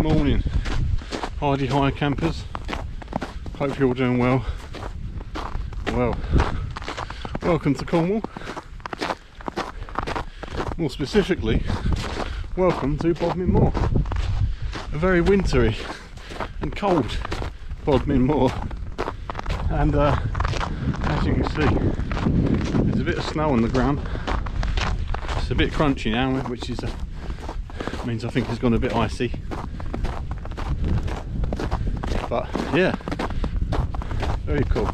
Morning, Hardy Hire campers. Hope you're all doing well. Well, welcome to Cornwall. More specifically, welcome to Bodmin Moor. A very wintry and cold Bodmin Moor. And as you can see, there's a bit of snow on the ground. It's a bit crunchy now, which is means I think it's gone a bit icy. But yeah, very cool.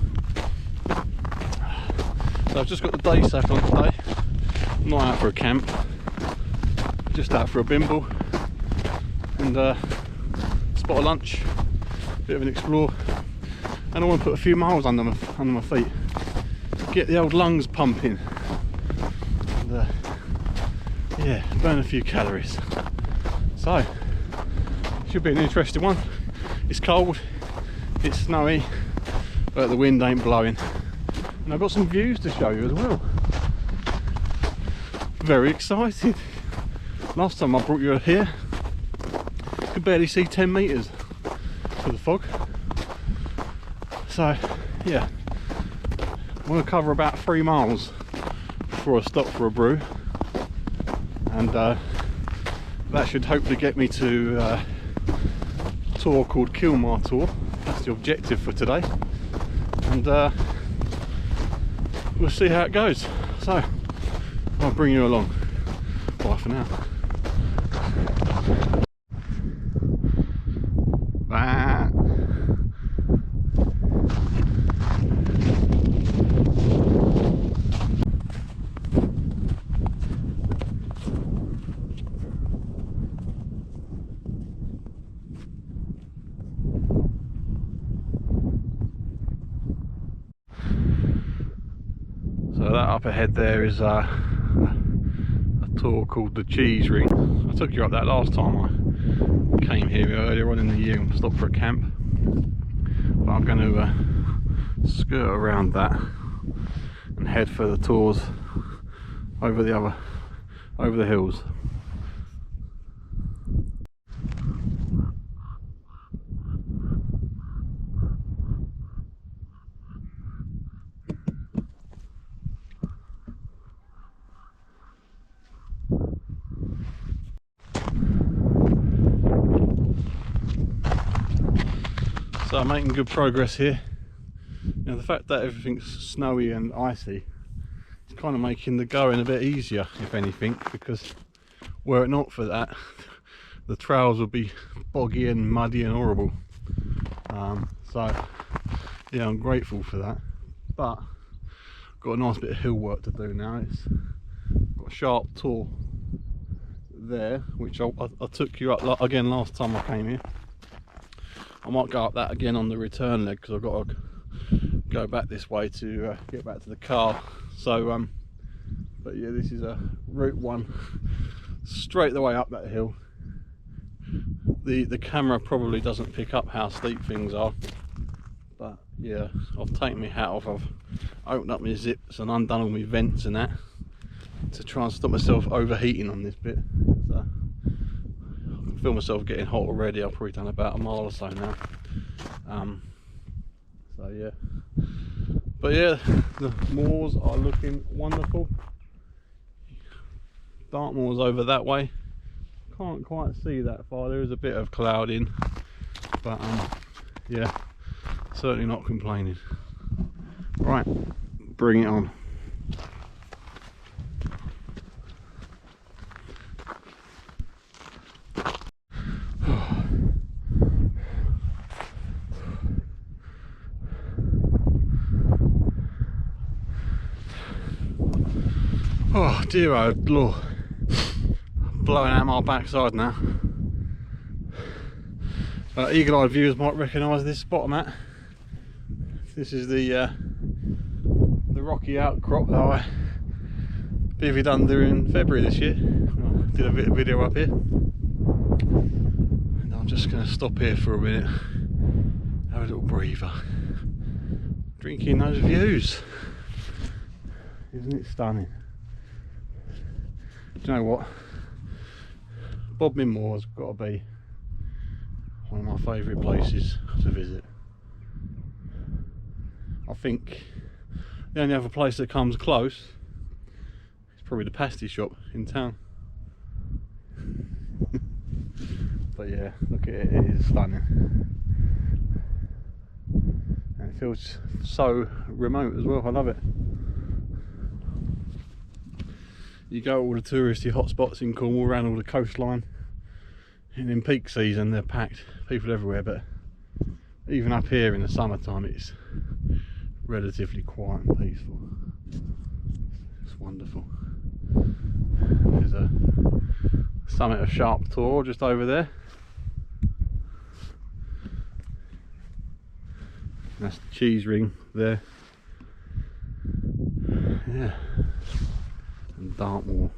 So I've just got the day sack on today. I'm not out for a camp, just out for a bimble and spot a lunch, bit of an explore, and I want to put a few miles under my feet, get the old lungs pumping, and yeah, burn a few calories. So should be an interesting one. It's cold, it's snowy, but the wind ain't blowing. And I've got some views to show you as well. Very excited. Last time I brought you here, you could barely see 10 metres for the fog. So yeah, I'm going to cover about 3 miles before I stop for a brew. And that should hopefully get me to a tour called Kilmar Tour. That's the objective for today, and we'll see how it goes. So I'll bring you along. Bye for now. Bye. So that up ahead there is a tour called the Cheese Ring. I took you up that last time I came here earlier on in the year and stopped for a camp. But I'm going to skirt around that and head for the tours over the hills. So I'm making good progress here. Now the fact that everything's snowy and icy is kind of making the going a bit easier, if anything, because were it not for that, the trails would be boggy and muddy and horrible. So yeah, I'm grateful for that. But got a nice bit of hill work to do now. It's got a sharp tour there, which I took you up again last time I came here. I might go up that again on the return leg because I've got to go back this way to get back to the car. So but yeah, this is a route one straight the way up that hill. The camera probably doesn't pick up how steep things are, but yeah, I've taken my hat off, I've opened up my zips and undone all my vents and that to try and stop myself overheating on this bit. So I can feel myself getting hot already. I've probably done about a mile or so now. So yeah, but yeah, the moors are looking wonderful. Dartmoor's over that way. Can't quite see that far. There is a bit of clouding, but yeah, certainly not complaining. Right, bring it on. Oh dear, oh lord, blowing out my backside now. Eagle-eyed viewers might recognise this spot I'm at. This is the rocky outcrop that I bivvied under in February this year. I did a video up here, and I'm just going to stop here for a minute, have a little breather, drinking those views. Isn't it stunning? Do you know what? Bodmin Moor's got to be one of my favourite places to visit. I think the only other place that comes close is probably the pasty shop in town. But yeah, look at it, it is stunning. And it feels so remote as well, I love it. You go to all the touristy hotspots in Cornwall, around all the coastline, and in peak season they're packed, people everywhere, but even up here in the summertime it's relatively quiet and peaceful. It's wonderful. There's a summit of Sharp Tor just over there. That's the cheese ring there. Yeah. And Dartmoor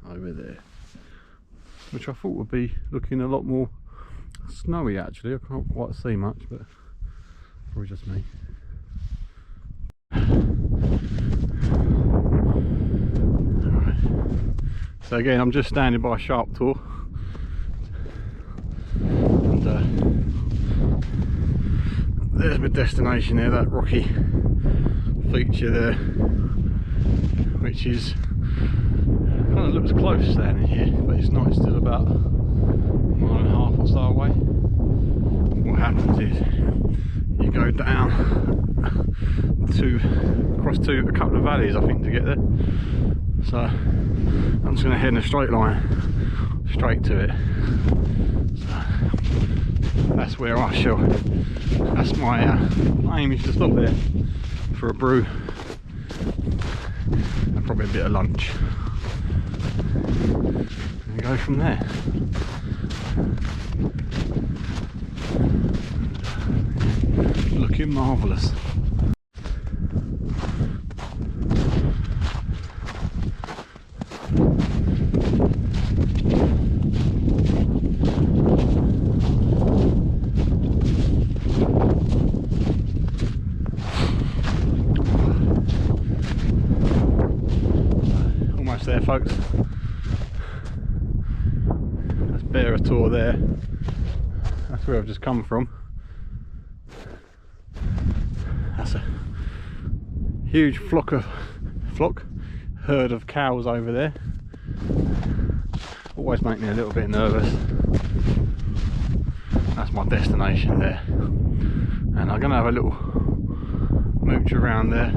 over there, which I thought would be looking a lot more snowy actually. I can't quite see much, but probably just me. Alright. So again, I'm just standing by Sharp Tor. And there's my destination there, that rocky feature there, which is kind of looks close standing here, but it's not. It's still about 1.5 miles or so away. What happens is you go down across a couple of valleys, I think, to get there. So I'm just going to head in a straight line straight to it. So that's where I shall. That's my aim, is to stop there for a brew and probably a bit of lunch. And go from there. Looking marvellous. Almost there, folks. Tour there. That's where I've just come from. That's a huge herd of cows over there. Always make me a little bit nervous. That's my destination there, and I'm gonna have a little mooch around there.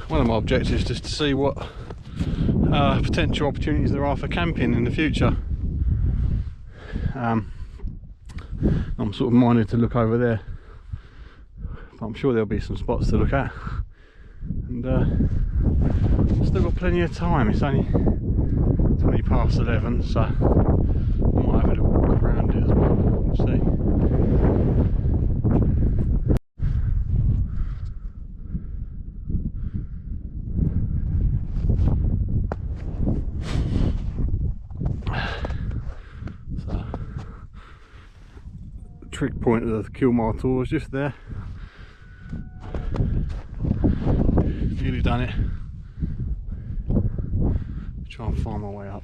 One of my objectives is just to see what potential opportunities there are for camping in the future. I'm sort of minded to look over there, but I'm sure there'll be some spots to look at, and still got plenty of time. It's only 20 past 11, so I might have a little walk around it as well. We'll see. Trick point of the Kilmar tour is just there. Nearly done it. Try and find my way up.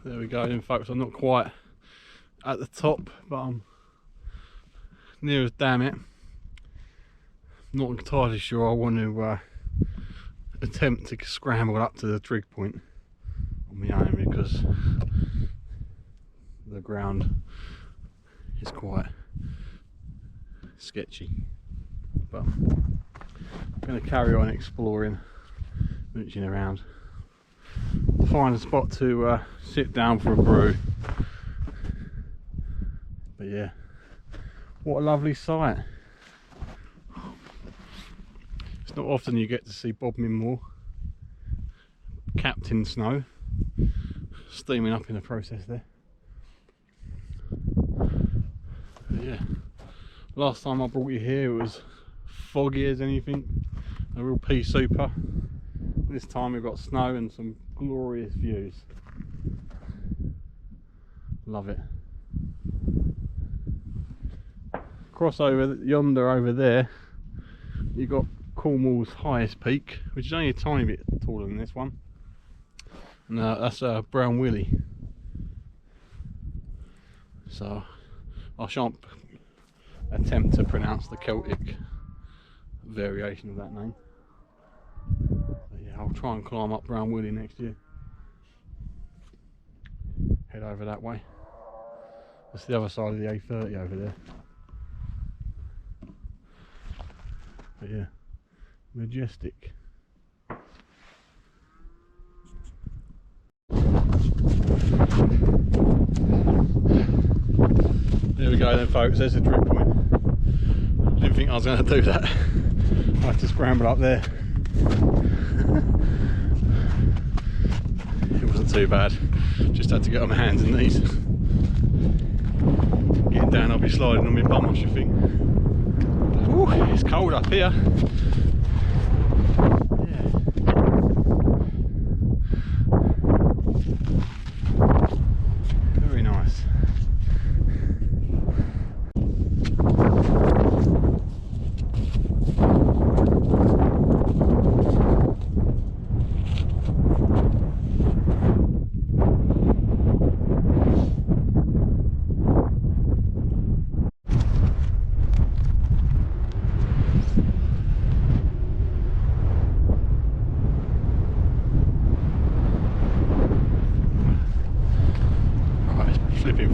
There we go then, folks. I'm not quite at the top, but I'm near as damn it. Not entirely sure I want to attempt to scramble up to the trig point on my own, because the ground is quite sketchy. But I'm going to carry on exploring, mooching around, find a spot to sit down for a brew. But yeah, what a lovely sight. It's not often you get to see Bodmin moor capped in snow, steaming up in the process there. yeah, last time I brought you here it was foggy as anything, a real pea super. This time we've got snow and some glorious views. Love it. Cross over yonder over there, you've got Cornwall's highest peak, which is only a tiny bit taller than this one, and that's Brown Willie. So I shan't attempt to pronounce the Celtic variation of that name, but yeah, I'll try and climb up Brown Willie next year. Head over that way. That's the other side of the A30 over there. But yeah, majestic. There we go then folks, there's the drip point. Didn't think I was going to do that. I had to scramble up there. It wasn't too bad, just had to get on my hands and knees. Getting down I'll be sliding on my bum, I should think. Ooh, it's cold up here. Yeah. Very nice.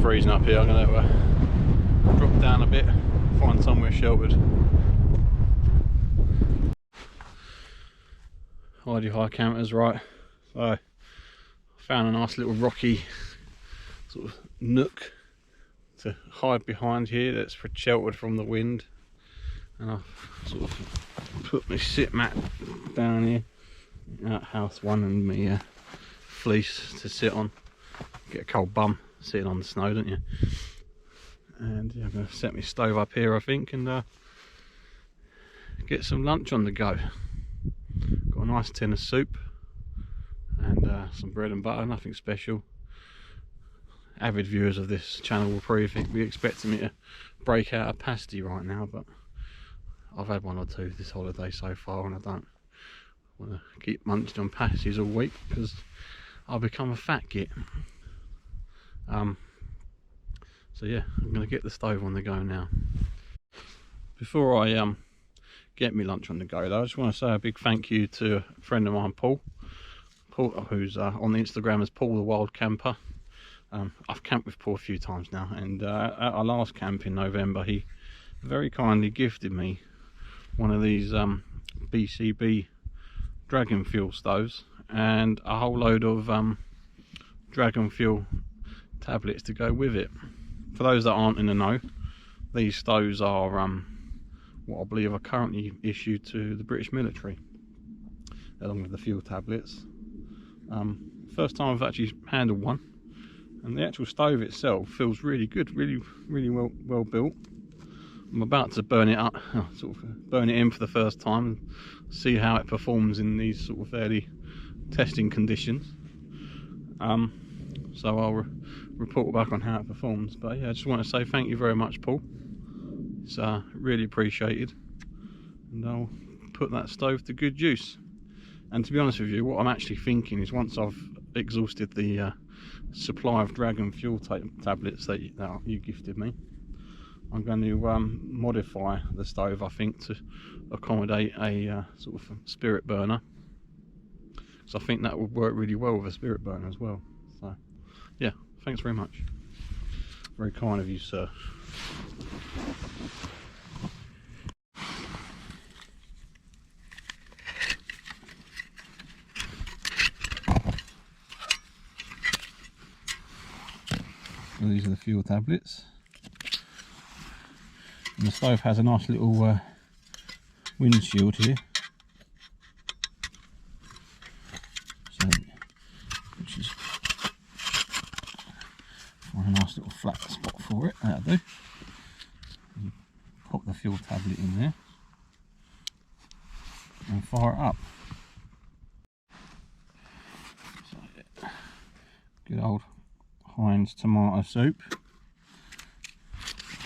Freezing up here. I'm going to drop down a bit, find somewhere sheltered. Hide your high campers, right? So I found a nice little rocky sort of nook to hide behind here that's sheltered from the wind, and I've sort of put my sit mat down here, outhouse one, and my fleece to sit on. Get a cold bum sitting on the snow, don't you? And yeah, I'm going to set my stove up here I think, and get some lunch on the go. Got a nice tin of soup and some bread and butter, nothing special. Avid viewers of this channel will probably be expecting me to break out a pasty right now, but I've had one or two this holiday so far and I don't want to keep munching on pasties all week because I'll become a fat git. So yeah, I'm going to get the stove on the go now. Before I get me lunch on the go though, I just want to say a big thank you to a friend of mine, Paul, who's on the Instagram as Paul the Wild Camper. I've camped with Paul a few times now, and at our last camp in November he very kindly gifted me one of these BCB Dragon Fuel stoves and a whole load of Dragon Fuel tablets to go with it. For those that aren't in the know, these stoves are what I believe are currently issued to the British military along with the fuel tablets. First time I've actually handled one, and the actual stove itself feels really good, really well built. I'm about to burn it up, sort of burn it in for the first time and see how it performs in these sort of early testing conditions. So I'll report back on how it performs. But yeah, I just want to say thank you very much, Paul. It's really appreciated, and I'll put that stove to good use. And to be honest with you, what I'm actually thinking is once I've exhausted the supply of Dragon Fuel tablets that you gifted me, I'm going to modify the stove, I think, to accommodate a sort of spirit burner, because I think that would work really well with a spirit burner as well. So yeah, thanks very much. Very kind of you, sir. So these are the fuel tablets. And the stove has a nice little windshield here. So, which is find a nice little flat spot for it. That'll do. and fire it up. So, yeah. Good old Heinz tomato soup.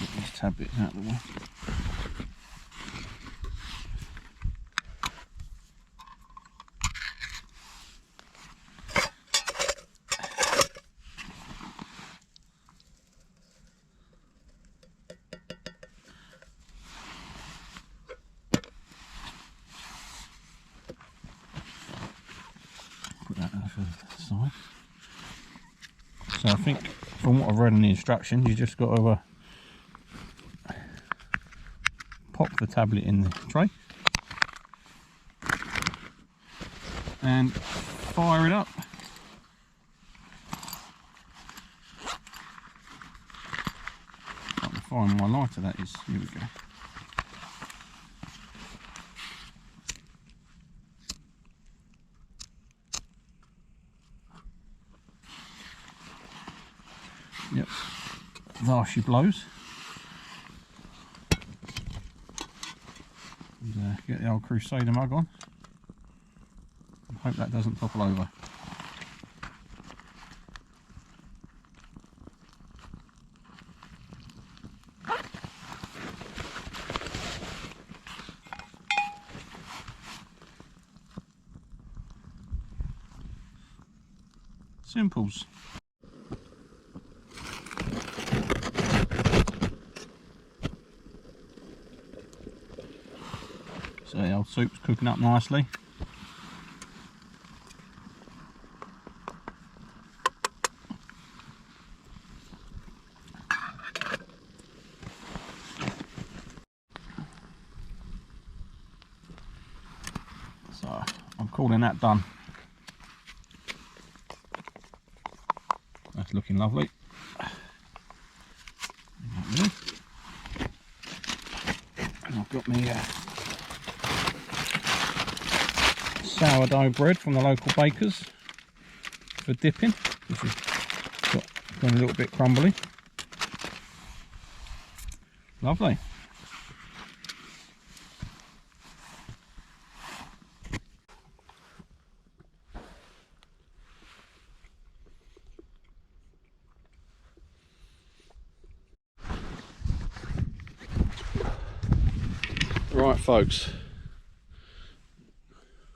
Get these tablets out of the way. Put that over the side. So I think from what I've read in the instructions, you just got to pop the tablet in the tray and fire it up. I can find my lighter, that is. Here we go. Yep, there she blows. And, get the old Crusader mug on. I hope that doesn't topple over. Simples. So the old soup's cooking up nicely. So I'm calling that done. That's looking lovely. And I've got me sourdough bread from the local bakers for dipping, which has gone a little bit crumbly. Lovely. Right folks,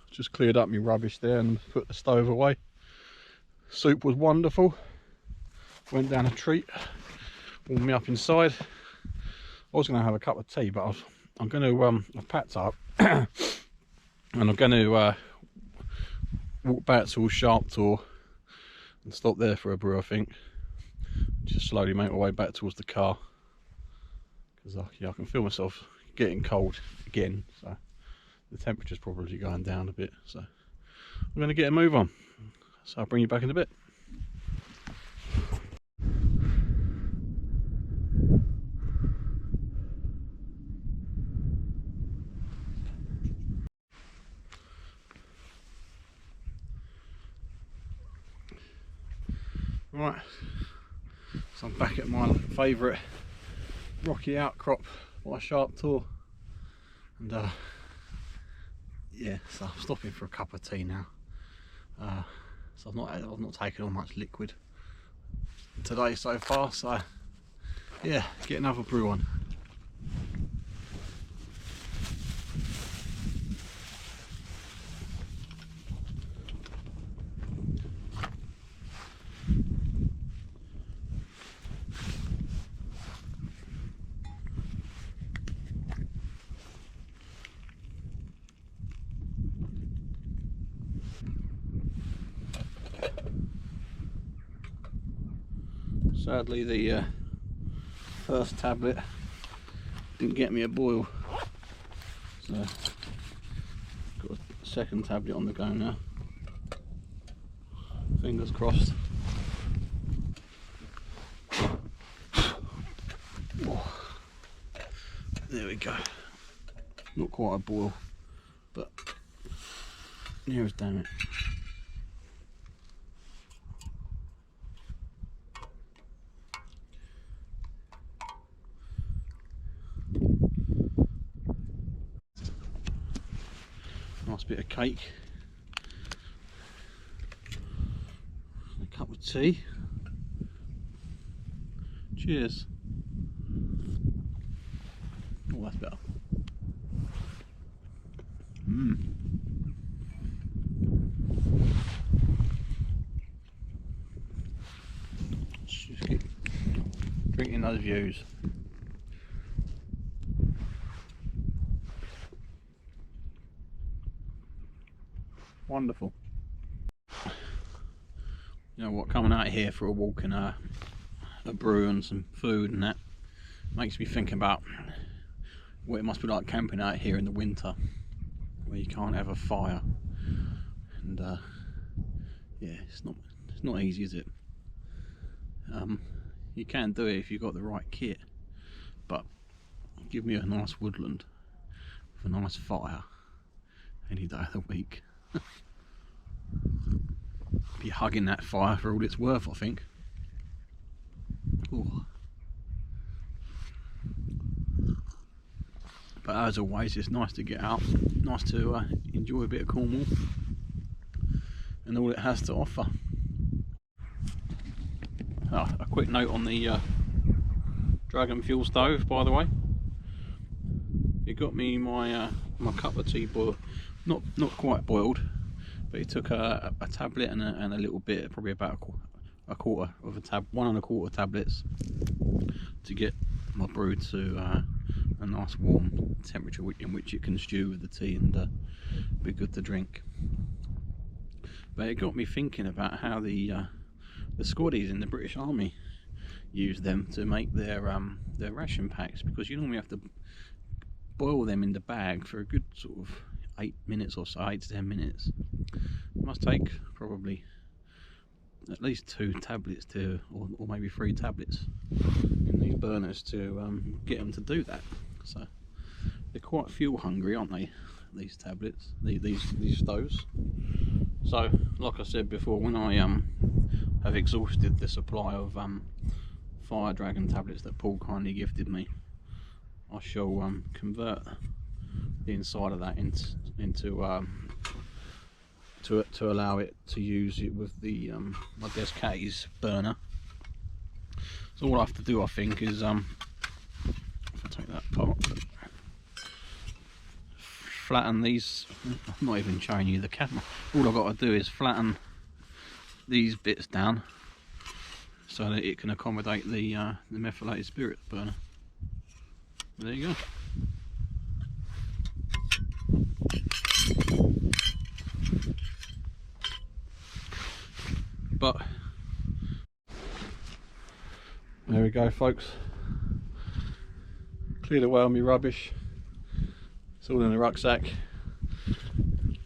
just cleared up my rubbish there and put the stove away. Soup was wonderful, went down a treat, warmed me up inside. I was going to have a cup of tea, but I'm going to, I've packed up and I'm going to walk back to Sharp Tor and stop there for a brew, I think. Just slowly make my way back towards the car, because yeah, I can feel myself getting cold again, so the temperature's probably going down a bit, so I'm going to get a move on. So I'll bring you back in a bit. Right, so I'm back at my favourite rocky outcrop by Sharp Tor, and yeah, so I'm stopping for a cup of tea now. So I've not taken on much liquid today so far, so yeah, get another brew on. Sadly, the first tablet didn't get me a boil, so got a second tablet on the go now. Fingers crossed. There we go. Not quite a boil, but near as damn it. Nice bit of cake. A cup of tea. Cheers. Oh, that's better. Just keep drinking those views. Wonderful. You know what, coming out here for a walk and a brew and some food and that makes me think about what it must be like camping out here in the winter, where you can't have a fire, and yeah, it's not easy, is it? You can do it if you've got the right kit, but give me a nice woodland with a nice fire any day of the week. Be hugging that fire for all it's worth, I think. Ooh. But as always, it's nice to get out, nice to enjoy a bit of Cornwall and all it has to offer. A quick note on the Dragon fuel stove, by the way. It got me my my cup of tea boiled, not quite boiled, but it took a tablet and a little bit, probably about a quarter of a 1 1/4 tablets to get my brew to a nice warm temperature in which it can stew with the tea and be good to drink. But it got me thinking about how the squaddies in the British Army use them to make their ration packs, because you normally have to boil them in the bag for a good sort of 8 minutes or so, 8 to 10 minutes. It must take probably at least 2 tablets to, or maybe 3 tablets in these burners to get them to do that. So they're quite fuel hungry, aren't they, these tablets, these stoves? So like I said before, when I have exhausted the supply of Fire Dragon tablets that Paul kindly gifted me, I shall convert the inside of that into to allow it to use it with the my Descatties burner. So all I have to do, I think, is if I take that apart, flatten these. I'm not even showing you the camera. All I've got to do is flatten these bits down so that it can accommodate the methylated spirit burner. There you go. But there we go, folks. Cleared away all my rubbish. It's all in the rucksack.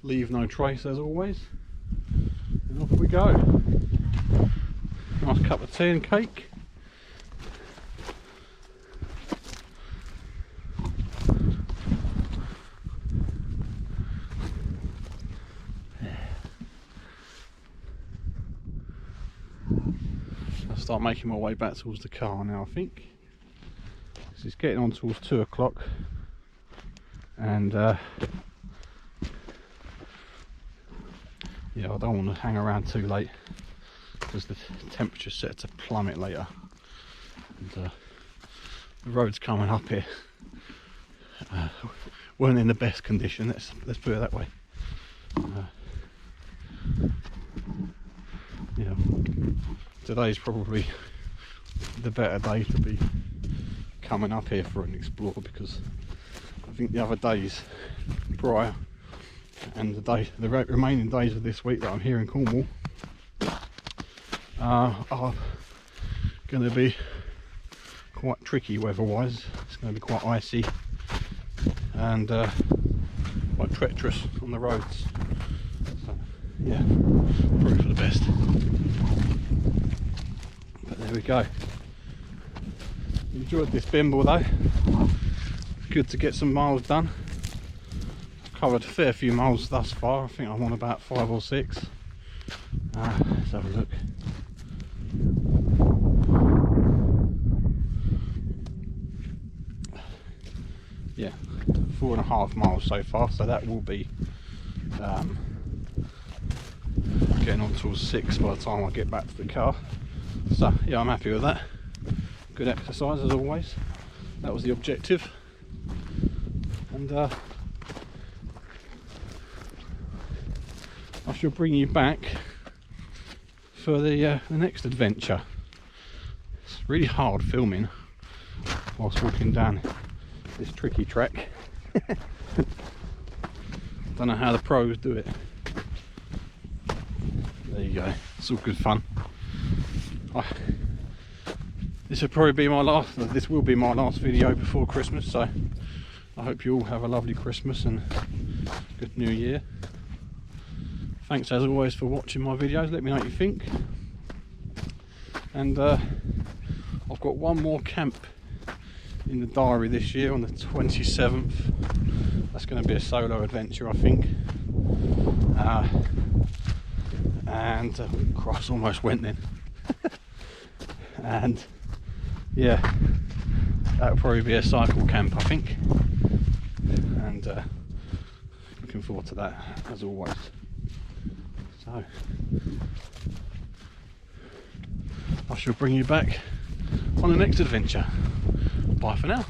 Leave no trace, as always. And off we go. Nice cup of tea and cake. I'll start making my way back towards the car now, I think. It's getting on towards 2 o'clock, and yeah, I don't want to hang around too late because the temperature's set to plummet later, and the roads coming up here weren't in the best condition. Let's put it that way. Yeah, today's probably the better day to be coming up here for an explore, because I think the other days prior and the remaining days of this week that I'm here in Cornwall are going to be quite tricky weather-wise. It's going to be quite icy and quite treacherous on the roads. So yeah, probably for the best. But there we go. Enjoyed this Bimble though. Good to get some miles done. I've covered a fair few miles thus far. I think I'm on about 5 or 6. Let's have a look. Yeah, 4.5 miles so far, so that will be Getting on towards 6 by the time I get back to the car. So yeah, I'm happy with that. Good exercise as always. That was the objective. And I shall bring you back for the next adventure. It's really hard filming whilst walking down this tricky track. Don't know how the pros do it. There you go, it's all good fun. This will probably be my last, this will be my last video before Christmas, so I hope you all have a lovely Christmas and good New Year. Thanks as always for watching my videos, let me know what you think. And I've got one more camp in the diary this year on the 27th. That's going to be a solo adventure, I think. And Christ, almost went then. And yeah, that'll probably be a cycle camp, I think. And looking forward to that as always. So I shall bring you back on the next adventure. Bye for now.